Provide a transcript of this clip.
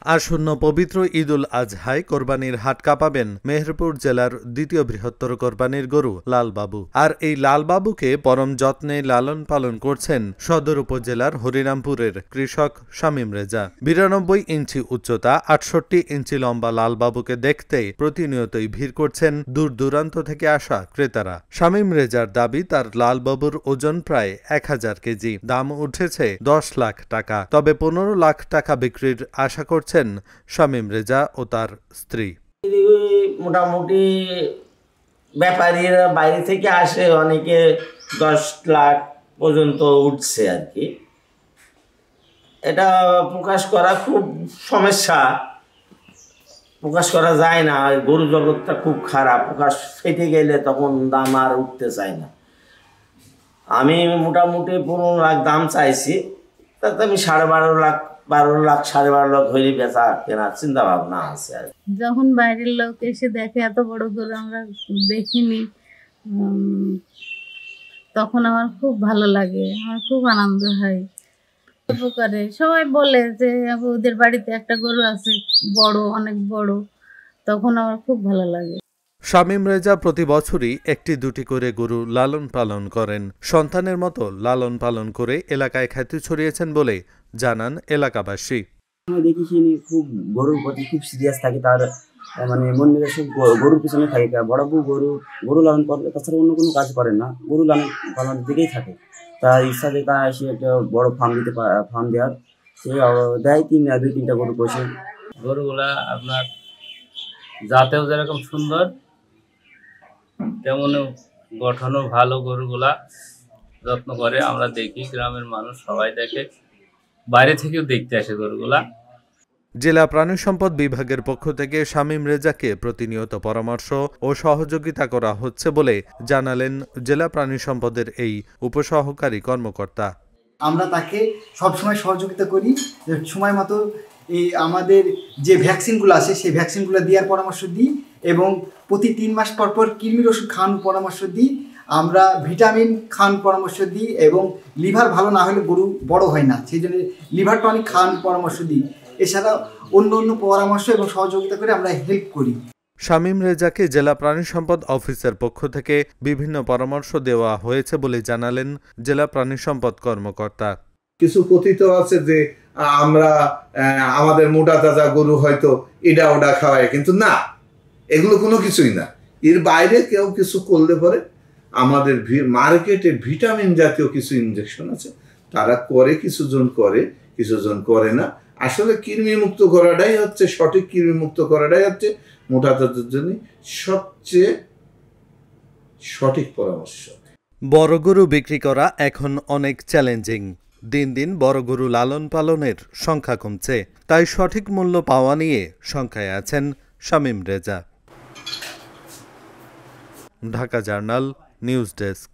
আসন্ন পবিত্র ঈদুল আজহায় কোরবানির হাট কাঁপাবেন মেহেরপুর জেলার দ্বিতীয় বৃহত্তর কোরবানির গরু লালবাবু। আর এই লালবাবুকে পরম যত্নে লালন পালন করছেন সদর উপজেলার হরিরামপুরের কৃষক শামীম রেজা। 92 ইঞ্চি উচ্চতা, 68 ইঞ্চি লম্বা লালবাবুকে দেখতে প্রতিনিয়তই ভিড় করছেন দূর দূরান্ত থেকে আসা ক্রেতারা। শামীম রেজার দাবি, তার লালবাবুর ওজন প্রায় 1000 কেজি, দাম উঠেছে 10 লাখ টাকা। তবে 15 লাখ টাকা বিক্রির আশা করছেন শামীম রেজা ও তার স্ত্রী। মোটামুটি ব্যাপারীরা বাইরে থেকে আসে, অনেকে 10 লাখ পর্যন্ত উঠছে আর কি। এটা প্রকাশ করা খুব সমস্যা, প্রকাশ করা যায় না। গরু জগৎটা খুব খারাপ, প্রকাশ ফেটে গেলে তখন দাম আর উঠতে চায় না। আমি মোটামুটি 15 লাখ দাম চাইছি, তাতে আমি 12.5 লাখ 12.5 লাখ হইলে বেচা কেনার চিন্তা ভাবনা আছে। যখন বাইরের লোক এসে দেখে এত বড় গরু আমরা দেখিনি, তখন আমার খুব ভালো লাগে, আমার খুব আনন্দ হয়। উপকারে সবাই বলে যে ওদের বাড়িতে একটা গরু আছে বড়, অনেক বড়, তখন আমার খুব ভালো লাগে। শামীম রেজা প্রতি বছরই একটি দুটি করে গরু লালন পালন করেন। সন্তানের মতো লালন পালন করে এলাকায় খ্যাতি ছড়িয়েছেন বলে জানান এলাকাবাসী। দেখি খুব গরুর প্রতি খুব সিরিয়াস থাকে, তার মানে মন মেজাজ গরুর পিছনে থাকে। বড় বউ গরু লালন করে, তাছাড়া অন্য কোনো কাজ করেন না, গরু লালন পালনের দিকেই থাকে। তার ইচ্ছা যে তা এসে একটা বড় ফার্ম দেওয়ার, সে দেয় 2-3টা গরু পোষে। গরুগুলা আপনার জাতেও যেরকম সুন্দর, তেমন গঠনও ভালো। গরুগুলা যত্ন করে, আমরা দেখি, গ্রামের মানুষ সবাই দেখে, বাইরে থেকেও দেখতে আসে গরুগুলা। জেলা প্রাণী সম্পদ বিভাগের পক্ষ থেকে শামীম রেজাকে প্রতিনিয়ত পরামর্শ ও সহযোগিতা করা হচ্ছে বলে জানালেন জেলা প্রাণী সম্পদের এই উপসহকারী কর্মকর্তা। আমরা তাকে সবসময় সহযোগিতা করি, সময় মতো এই আমাদের যে ভ্যাকসিনগুলো আছে সেই ভ্যাকসিনগুলো দেওয়ার পরামর্শ দিই, এবং প্রতি 3 মাস পর পর কৃমির ওষুধ খাওয়ানোর পরামর্শ দিই। আমরা ভিটামিন খাওয়ানোর পরামর্শ দিই, এবং লিভার ভালো না হলে গরু বড় হয় না, সেই জন্য লিভার টনিক খাওয়ানোর পরামর্শ দিই। এছাড়া অন্য পরামর্শ এবং সহযোগিতা করে আমরা হেল্প করি। শামীম রেজাকে জেলা প্রাণী সম্পদ অফিসের পক্ষ থেকে বিভিন্ন পরামর্শ দেওয়া হয়েছে বলে জানালেন জেলা প্রাণী সম্পদ কর্মকর্তা। কিছু কথিত আছে যে আমরা আমাদের মোটা তাজা গরু হয়তো এটা ওটা খাওয়ায়, কিন্তু না, এগুলো কোনো কিছুই না। এর বাইরে কেউ কিছু করলে পরে আমাদের মার্কেটে ভিটামিন জাতীয় কিছু ইনজেকশন আছে, তারা করে, কিছুজন করে, কিছুজন করে না। আসলে কৃমিমুক্ত করাটাই হচ্ছে সঠিক, কৃমিমুক্ত করাটাই হচ্ছে মোটা তাজার জন্য সবচেয়ে সঠিক পরামর্শ। বড় গরু বিক্রি করা এখন অনেক চ্যালেঞ্জিং। দিন দিন বড় গরু লালন পালনের সংখ্যা কমছে, তাই সঠিক মূল্য পাওয়া নিয়ে শঙ্কায় আছেন Shamim Reza. Dhaka journal news desk.